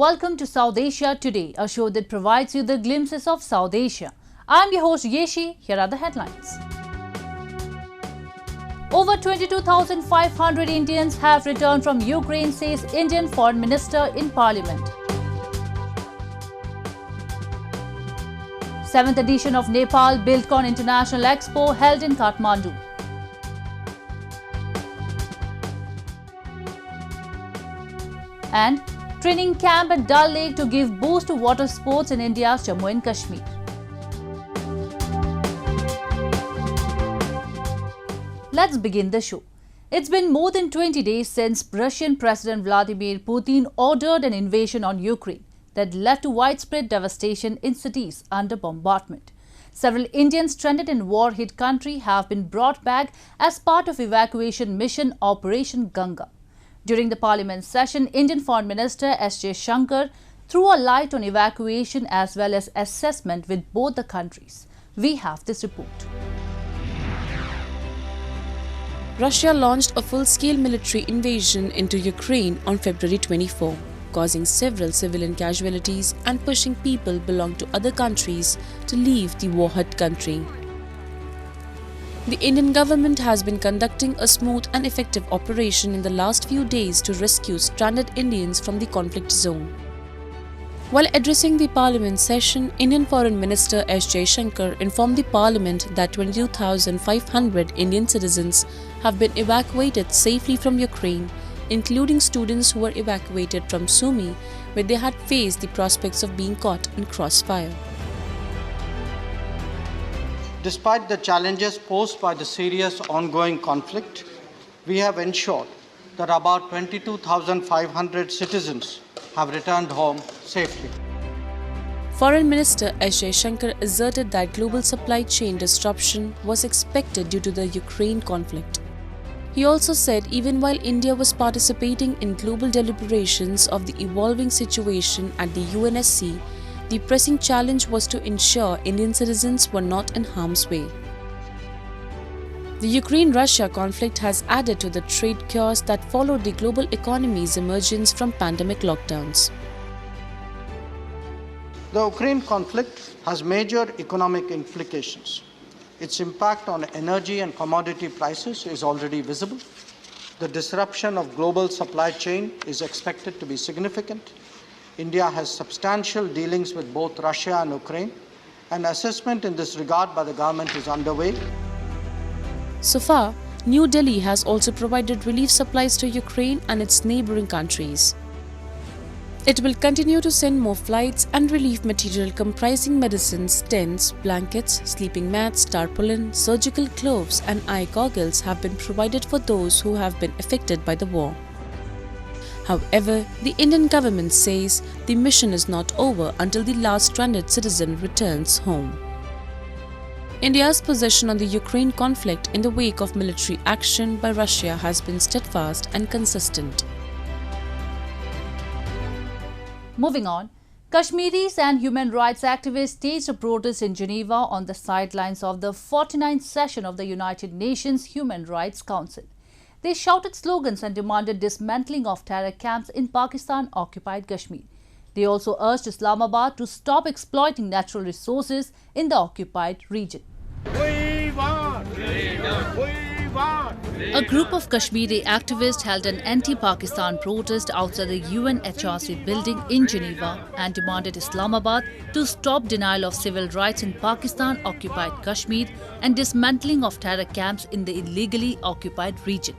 welcome to South Asia Today, a show that provides you the glimpses of South Asia. I'm your host Yeshi. Here are the headlines. Over 22,500 Indians have returned from Ukraine, says Indian Foreign Minister in Parliament. 7th edition of Nepal BUILDCOM International Expo held in Kathmandu. And training camp at Dal Lake to give boost to water sports in India's Jammu and Kashmir. Let's begin the show. It's been more than 20 days since Russian President Vladimir Putin ordered an invasion on Ukraine that led to widespread devastation in cities under bombardment. Several Indians stranded in war-hit country have been brought back as part of evacuation mission Operation Ganga. During the Parliament session, Indian Foreign Minister S.J. Shankar threw a light on evacuation as well as assessment with both the countries. We have this report. Russia launched a full-scale military invasion into Ukraine on February 24, causing several civilian casualties and pushing people belonging to other countries to leave the war-hit country. The Indian government has been conducting a smooth and effective operation in the last few days to rescue stranded Indians from the conflict zone. While addressing the Parliament session, Indian Foreign Minister S.J. Shankar informed the Parliament that 22,500 Indian citizens have been evacuated safely from Ukraine, including students who were evacuated from Sumy, where they had faced the prospects of being caught in crossfire. Despite the challenges posed by the serious ongoing conflict, we have ensured that about 22,500 citizens have returned home safely. Foreign Minister S.J. Shankar asserted that global supply chain disruption was expected due to the Ukraine conflict. He also said even while India was participating in global deliberations of the evolving situation at the UNSC, the pressing challenge was to ensure Indian citizens were not in harm's way. The Ukraine-Russia conflict has added to the trade chaos that followed the global economy's emergence from pandemic lockdowns. The Ukraine conflict has major economic implications. Its impact on energy and commodity prices is already visible. The disruption of global supply chain is expected to be significant. India has substantial dealings with both Russia and Ukraine. An assessment in this regard by the government is underway. So far, New Delhi has also provided relief supplies to Ukraine and its neighboring countries. It will continue to send more flights, and relief material comprising medicines, tents, blankets, sleeping mats, tarpaulin, surgical gloves and eye goggles have been provided for those who have been affected by the war. However, the Indian government says the mission is not over until the last stranded citizen returns home. India's position on the Ukraine conflict in the wake of military action by Russia has been steadfast and consistent. Moving on, Kashmiris and human rights activists staged a protest in Geneva on the sidelines of the 49th session of the United Nations Human Rights Council. They shouted slogans and demanded dismantling of terror camps in Pakistan-occupied Kashmir. They also urged Islamabad to stop exploiting natural resources in the occupied region. We want freedom. A group of Kashmiri activists held an anti-Pakistan protest outside the UNHRC building in Geneva and demanded Islamabad to stop denial of civil rights in Pakistan-occupied Kashmir and dismantling of terror camps in the illegally occupied region.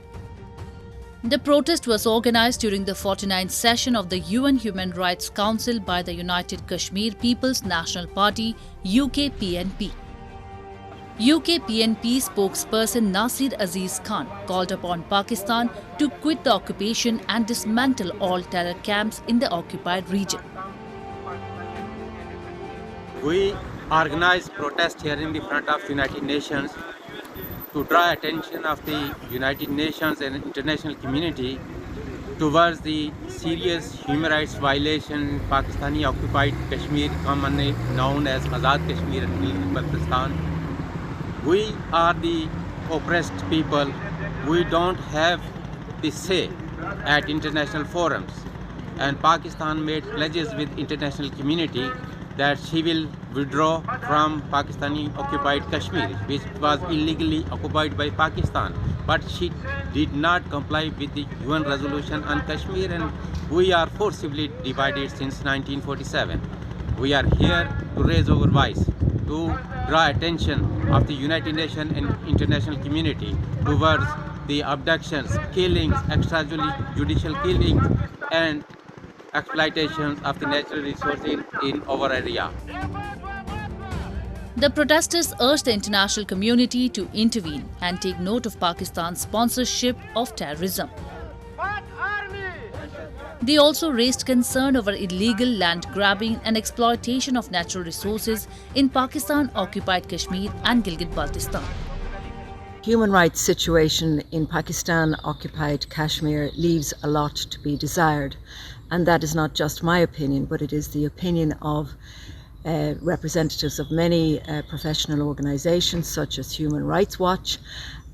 The protest was organized during the 49th session of the UN Human Rights Council by the United Kashmir People's National Party (UKPNP). UKPNP spokesperson Nasir Aziz Khan called upon Pakistan to quit the occupation and dismantle all terror camps in the occupied region. We organized protest here in the front of United Nations to draw attention of the United Nations and international community towards the serious human rights violation in Pakistani occupied Kashmir, commonly known as Azad Kashmir and Gilgit-Baltistan. We are the oppressed people. We don't have the say at international forums. and Pakistan made pledges with international community that she will withdraw from Pakistani occupied Kashmir, which was illegally occupied by Pakistan. But she did not comply with the UN resolution on Kashmir, and we are forcibly divided since 1947. We are here to raise our voice, to draw attention of the United Nations and international community towards the abductions, killings, extrajudicial killings, and exploitations of the natural resources in our area. The protesters urged the international community to intervene and take note of Pakistan's sponsorship of terrorism. They also raised concern over illegal land grabbing and exploitation of natural resources in Pakistan-occupied Kashmir and Gilgit-Baltistan. Human rights situation in Pakistan-occupied Kashmir leaves a lot to be desired, and that is not just my opinion, but it is the opinion of representatives of many professional organisations such as Human Rights Watch,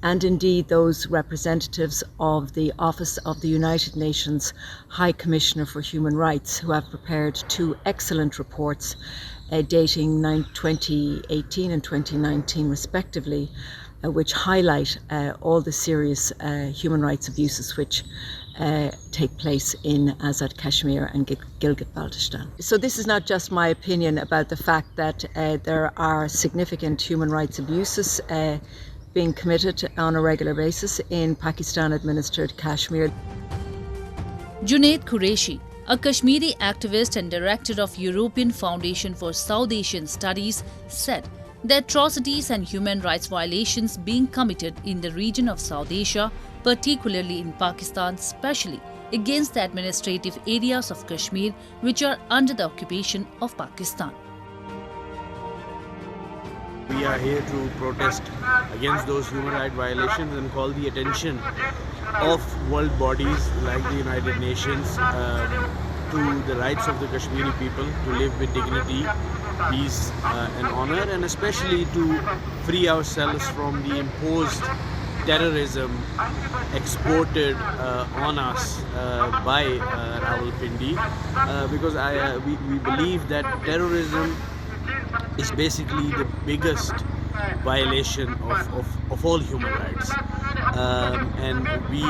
and indeed those representatives of the Office of the United Nations High Commissioner for Human Rights, who have prepared two excellent reports dating 2018 and 2019 respectively, which highlight all the serious human rights abuses which take place in Azad Kashmir and Gilgit-Baltistan. So this is not just my opinion about the fact that there are significant human rights abuses being committed on a regular basis in Pakistan-administered Kashmir. Junaid Qureshi, a Kashmiri activist and director of European Foundation for South Asian Studies, said the atrocities and human rights violations being committed in the region of South Asia, particularly in Pakistan, especially against the administrative areas of Kashmir, which are under the occupation of Pakistan. We are here to protest against those human rights violations and call the attention of world bodies like the United Nations to the rights of the Kashmiri people to live with dignity, peace and honor, and especially to free ourselves from the imposed terrorism exported on us by Rawalpindi, because we believe that terrorism is basically the biggest violation of all human rights, and we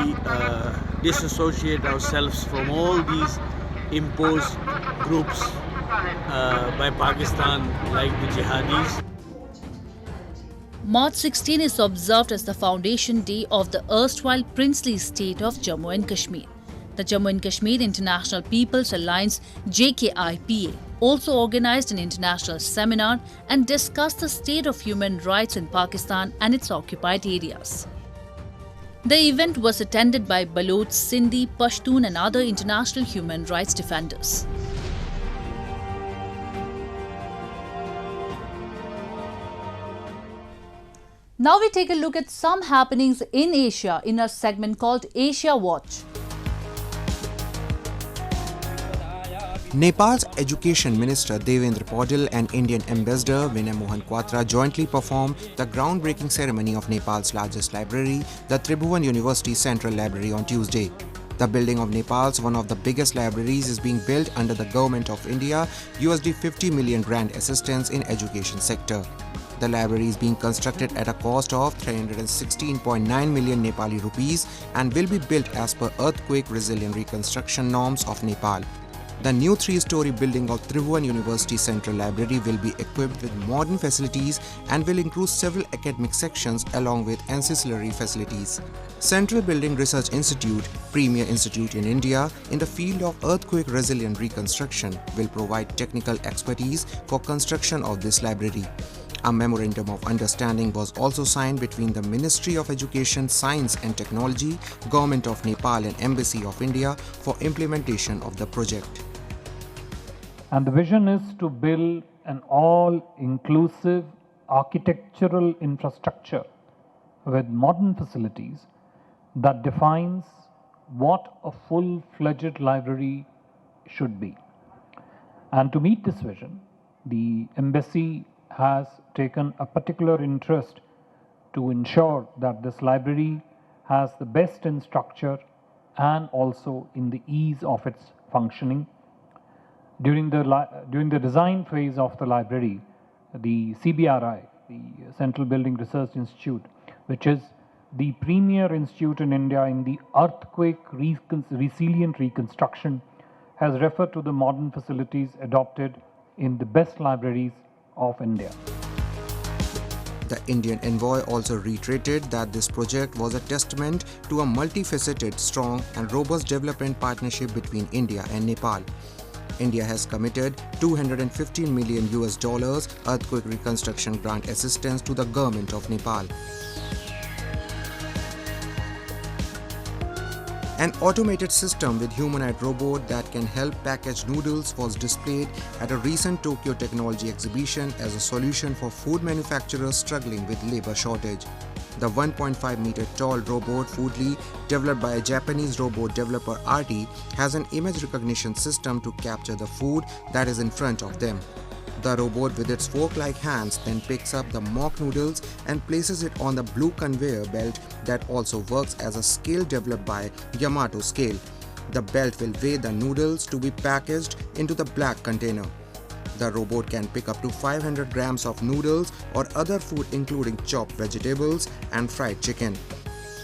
disassociate ourselves from all these imposed groups by Pakistan like the jihadis. March 16 is observed as the foundation day of the erstwhile princely state of Jammu and Kashmir. The Jammu and Kashmir International People's Alliance JKIPA also organized an international seminar and discussed the state of human rights in Pakistan and its occupied areas. The event was attended by Baloch, Sindhi, Pashtun and other international human rights defenders. Now we take a look at some happenings in Asia in a segment called Asia Watch. Nepal's Education Minister Devendra Paudil and Indian Ambassador Vinay Mohan Quatra jointly performed the groundbreaking ceremony of Nepal's largest library, the Tribhuvan University Central Library, on Tuesday. The building of Nepal's one of the biggest libraries is being built under the Government of India USD 50 million grant assistance in education sector. The library is being constructed at a cost of 316.9 million Nepali rupees and will be built as per earthquake resilient reconstruction norms of Nepal. The new 3-story building of Tribhuvan University Central Library will be equipped with modern facilities and will include several academic sections along with ancillary facilities. Central Building Research Institute, premier institute in India in the field of earthquake resilient reconstruction, will provide technical expertise for construction of this library. A memorandum of understanding was also signed between the Ministry of Education, Science and Technology, Government of Nepal and Embassy of India for implementation of the project. And the vision is to build an all-inclusive architectural infrastructure with modern facilities that defines what a full-fledged library should be. And to meet this vision, the Embassy has taken a particular interest to ensure that this library has the best in structure and also in the ease of its functioning. During the design phase of the library, the CBRI, the Central Building Research Institute, which is the premier institute in India in the earthquake resilient reconstruction, has referred to the modern facilities adopted in the best libraries of India. The Indian envoy also reiterated that this project was a testament to a multifaceted, strong and robust development partnership between India and Nepal. India has committed $215 million earthquake reconstruction grant assistance to the government of Nepal. An automated system with humanoid robot that can help package noodles was displayed at a recent Tokyo Technology exhibition as a solution for food manufacturers struggling with labor shortage. The 1.5-meter tall robot Foodly, developed by a Japanese robot developer RT, has an image recognition system to capture the food that is in front of them. The robot with its fork-like hands then picks up the mock noodles and places it on the blue conveyor belt that also works as a scale developed by Yamato Scale. The belt will weigh the noodles to be packaged into the black container. The robot can pick up to 500 grams of noodles or other food including chopped vegetables and fried chicken.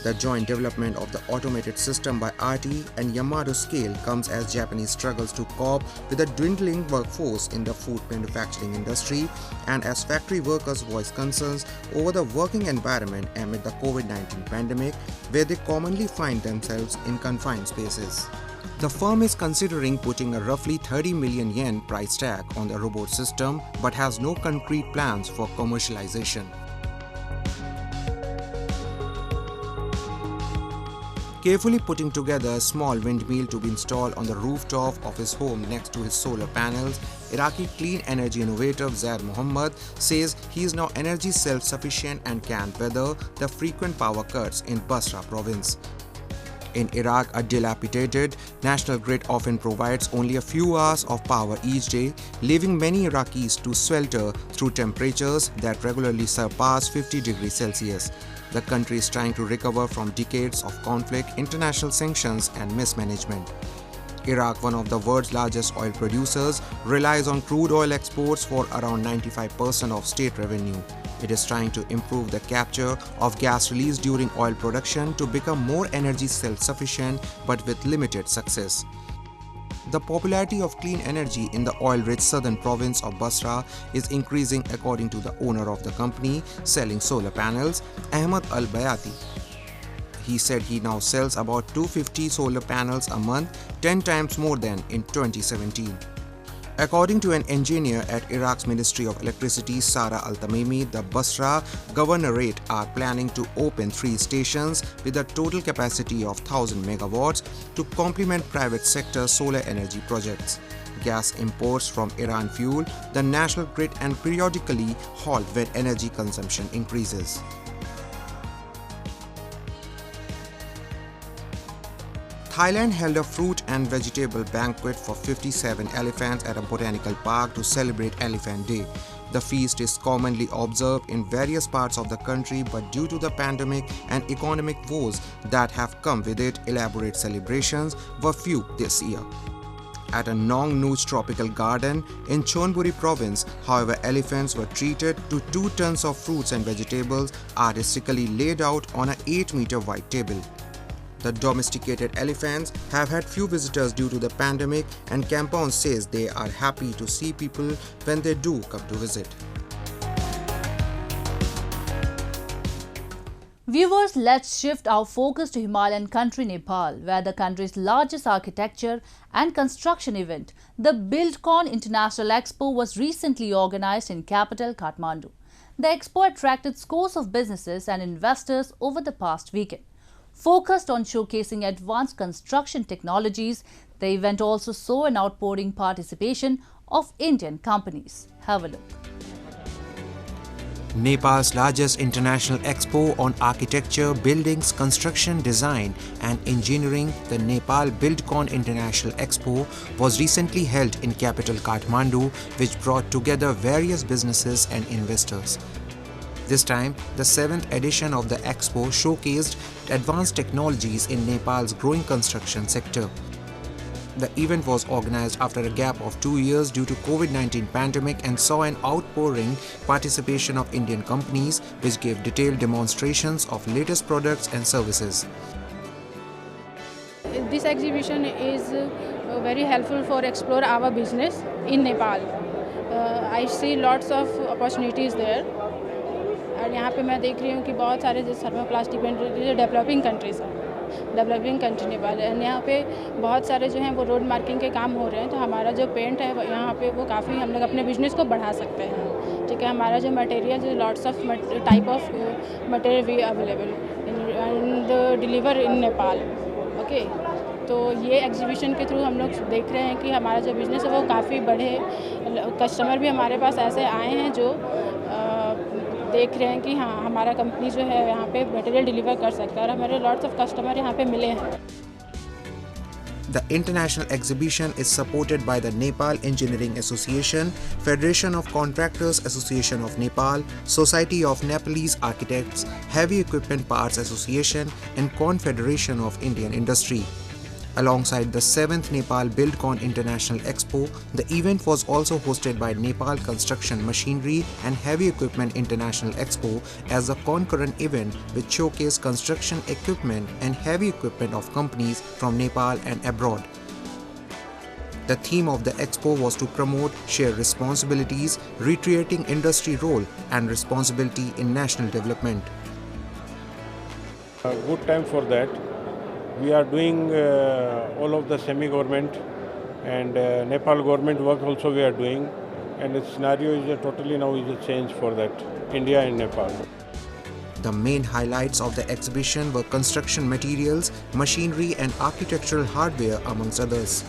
The joint development of the automated system by RT and Yamato Scale comes as Japanese struggles to cope with a dwindling workforce in the food manufacturing industry and as factory workers voice concerns over the working environment amid the COVID-19 pandemic, where they commonly find themselves in confined spaces. The firm is considering putting a roughly 30 million yen price tag on the robot system but has no concrete plans for commercialization. Carefully putting together a small windmill to be installed on the rooftop of his home next to his solar panels, Iraqi clean energy innovator Zaid Mohammed says he is now energy self-sufficient and can weather the frequent power cuts in Basra province. In Iraq, a dilapidated national grid often provides only a few hours of power each day, leaving many Iraqis to swelter through temperatures that regularly surpass 50 degrees Celsius. The country is trying to recover from decades of conflict, international sanctions and mismanagement. Iraq, one of the world's largest oil producers, relies on crude oil exports for around 95% of state revenue. It is trying to improve the capture of gas released during oil production to become more energy self-sufficient, but with limited success. The popularity of clean energy in the oil-rich southern province of Basra is increasing, according to the owner of the company selling solar panels, Ahmad Al-Bayati. He said he now sells about 250 solar panels a month, 10 times more than in 2017. According to an engineer at Iraq's Ministry of Electricity, Sara Al-Tamimi, the Basra Governorate are planning to open 3 stations with a total capacity of 1000 megawatts to complement private sector solar energy projects. Gas imports from Iran fuel the national grid and periodically halt when energy consumption increases. Thailand held a fruit and vegetable banquet for 57 elephants at a botanical park to celebrate Elephant Day. The feast is commonly observed in various parts of the country, but due to the pandemic and economic woes that have come with it, elaborate celebrations were few this year. At a Nong Nooch tropical garden in Chonburi province, however, elephants were treated to 2 tons of fruits and vegetables artistically laid out on an 8-meter wide table. The domesticated elephants have had few visitors due to the pandemic, and Kampong says they are happy to see people when they do come to visit. Viewers, let's shift our focus to Himalayan country Nepal, where the country's largest architecture and construction event, the BUILDCOM International Expo, was recently organized in capital Kathmandu. The expo attracted scores of businesses and investors over the past weekend. Focused on showcasing advanced construction technologies, the event also saw an outpouring participation of Indian companies. Have a look. Nepal's largest international expo on architecture, buildings, construction, design and engineering, the Nepal BUILDCOM International Expo, was recently held in capital Kathmandu, which brought together various businesses and investors. This time, the 7th edition of the Expo showcased advanced technologies in Nepal's growing construction sector. The event was organized after a gap of 2 years due to COVID-19 pandemic and saw an outpouring participation of Indian companies, which gave detailed demonstrations of latest products and services. This exhibition is very helpful for explore our business in Nepal. I see lots of opportunities there. और यहाँ पे मैं देख रही हूँ कि बहुत सारे जो थर्मोप्लास्टिक जो डेवलपिंग कंट्रीज हैं, डेवलपिंग कंट्री नेपाल है, यहाँ पे बहुत सारे जो हैं वो रोड मार्किंग के काम हो रहे हैं, तो हमारा जो पेंट है यहाँ पे वो काफ़ी हम लोग अपने बिजनेस को बढ़ा सकते हैं। ठीक है, हमारा जो मटेरियल जो lots of type of material we available and deliver in Nepal. Okay, तो ये एग्जीबिशन के थ्रू हम लोग देख रहे हैं कि हमारा जो बिज़नेस है वो काफ़ी बढ़े। कस्टमर भी हमारे पास ऐसे आए हैं जो देख रहे हैं कि हाँ हमारा कंपनी जो है यहाँ पे मटेरियल डिलीवर कर सकता है, और हमारे लॉट्स ऑफ कस्टमर यहाँ पे मिले हैं। The international exhibition is supported by the Nepal Engineering Association, Federation of Contractors Association of Nepal, Society of Nepalese Architects, Heavy Equipment Parts Association, and Confederation of Indian Industry. Alongside the 7th Nepal BUILDCOM International Expo, the event was also hosted by Nepal Construction Machinery and Heavy Equipment International Expo as a concurrent event which showcased construction equipment and heavy equipment of companies from Nepal and abroad. The theme of the expo was to promote shared responsibilities, recreating industry role and responsibility in national development. A good time for that. We are doing all of the semi-government and Nepal government work also we are doing, and the scenario is totally now is a change for that, India and Nepal. The main highlights of the exhibition were construction materials, machinery and architectural hardware amongst others.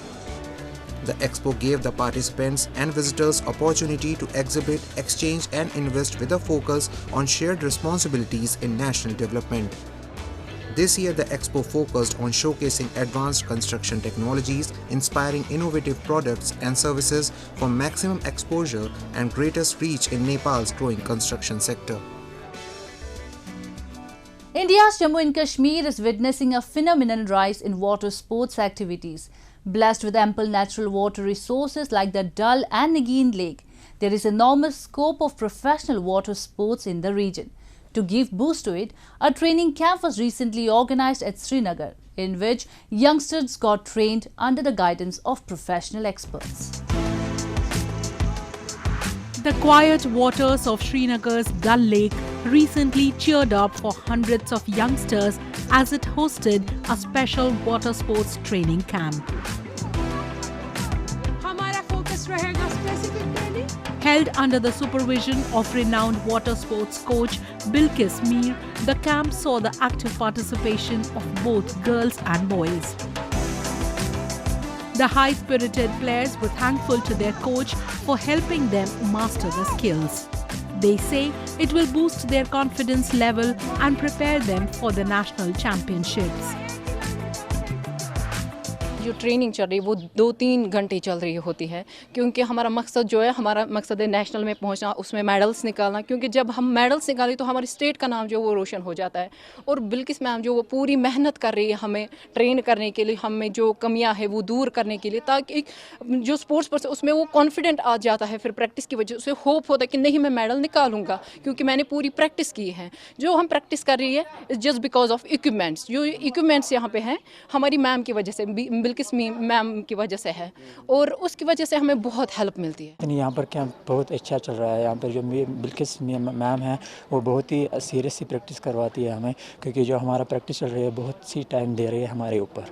The expo gave the participants and visitors opportunity to exhibit, exchange and invest with a focus on shared responsibilities in national development. This year, the expo focused on showcasing advanced construction technologies, inspiring innovative products and services for maximum exposure and greatest reach in Nepal's growing construction sector. India's Jammu and Kashmir is witnessing a phenomenal rise in water sports activities. Blessed with ample natural water resources like the Dal and Nagin Lake, there is enormous scope of professional water sports in the region. To give boost to it, a training camp was recently organized at Srinagar, in which youngsters got trained under the guidance of professional experts. The quiet waters of Srinagar's Dal Lake recently cheered up for hundreds of youngsters as it hosted a special water sports training camp. हमारा focus रहेगा specific training. Held under the supervision of renowned water sports coach BUILDCOM, the camp saw the active participation of both girls and boys. The high-spirited players were thankful to their coach for helping them master the skills. They say it will boost their confidence level and prepare them for the national championships. जो training चल रही है वो 2-3 घंटे चल रही होती है, क्योंकि हमारा मकसद जो है, हमारा मकसद है नेशनल में पहुंचना, उसमें मेडल्स निकालना, क्योंकि जब हम मेडल्स निकालें तो हमारी स्टेट का नाम जो वो रोशन हो जाता है। और बिल्किस मैम जो वो पूरी मेहनत कर रही है हमें ट्रेन करने के लिए, हमें जो कमियां है वो दूर करने के लिए, ताकि जो स्पोर्ट्स पर्सन उसमें वो कॉन्फिडेंट आ जाता है, फिर प्रैक्टिस की वजह से होप होता है कि नहीं मैं मेडल निकालूंगा क्योंकि मैंने पूरी प्रैक्टिस की है। जो हम प्रैक्टिस कर रही है it's just because of equipments, जो इक्विपमेंट्स यहाँ पे हैं हमारी मैम की वजह से, बिल्किस मैम की वजह से है, और उसकी वजह से हमें बहुत हेल्प मिलती है। यहाँ पर कैंप बहुत अच्छा चल रहा है। यहाँ पर जो बिल्किस मैम है वो बहुत ही सीरियस सी प्रैक्टिस करवाती है हमें, क्योंकि जो हमारा प्रैक्टिस चल रही है बहुत सी टाइम दे रही है हमारे ऊपर।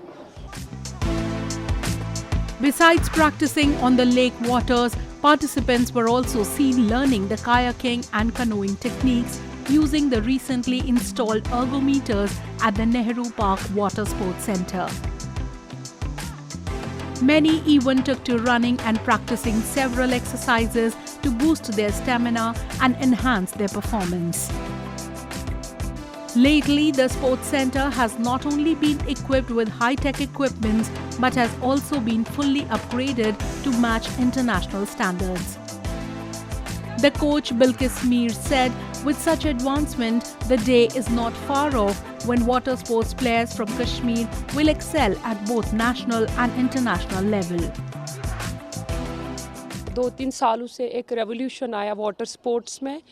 Besides practicing on the lake waters, participants were also seen learning the kayaking and canoeing techniques using the recently installed ergometers at the Nehru Park Water Sports Centre. Many even took to running and practicing several exercises to boost their stamina and enhance their performance. Lately, the sports centre has not only been equipped with high-tech equipments but has also been fully upgraded to match international standards. The coach BUILDCOM said, with such advancement, the day is not far off when water sports players from Kashmir will excel at both national and international level. 2-3 सालों से एक revolution आया water sports में,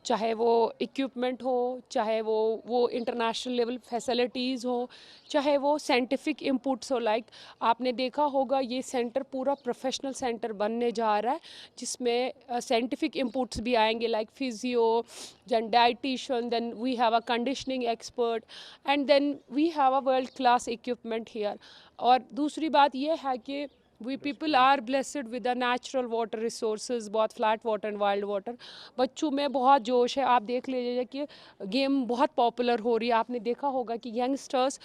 चाहे वो equipment हो, चाहे वो इंटरनेशनल लेवल फैसिलिटीज़ हो, चाहे वो साइंटिफिक इनपुट्स हो। लाइक आपने देखा होगा ये सेंटर पूरा प्रोफेशनल सेंटर बनने जा रहा है, जिसमें साइंटिफिक इनपुट्स भी आएंगे, like physio, then dietitian, then we have a conditioning expert, and then we have a world class equipment here. और दूसरी बात ये है कि we people are blessed with the natural water resources, बहुत flat water and wild water। बच्चों में बहुत जोश है। आप देख लीजिए कि गेम बहुत पॉपुलर हो रही है। आपने देखा होगा कि यंगस्टर्स,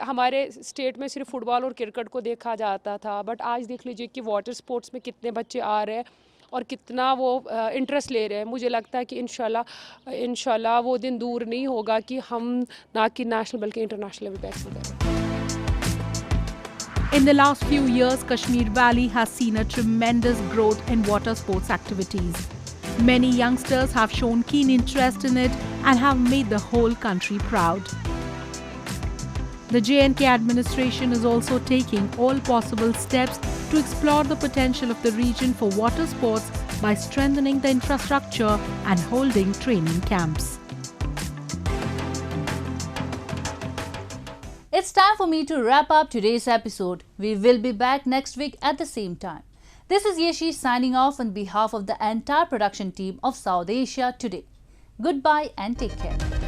हमारे स्टेट में सिर्फ फुटबॉल और क्रिकेट को देखा जाता था, बट आज देख लीजिए कि वाटर स्पोर्ट्स में कितने बच्चे आ रहे हैं और कितना वो इंटरेस्ट ले रहे हैं। मुझे लगता है कि इंशाल्लाह वो दिन दूर नहीं होगा कि हम ना कि नेशनल बल्कि इंटरनेशनल लेवल पे एक्सेल करें। In the last few years, Kashmir Valley has seen a tremendous growth in water sports activities. Many youngsters have shown keen interest in it and have made the whole country proud. The J&K administration is also taking all possible steps to explore the potential of the region for water sports by strengthening the infrastructure and holding training camps. It's time for me to wrap up today's episode. We will be back next week at the same time. This is Yeshi signing off on behalf of the entire production team of South Asia Today. Goodbye and take care.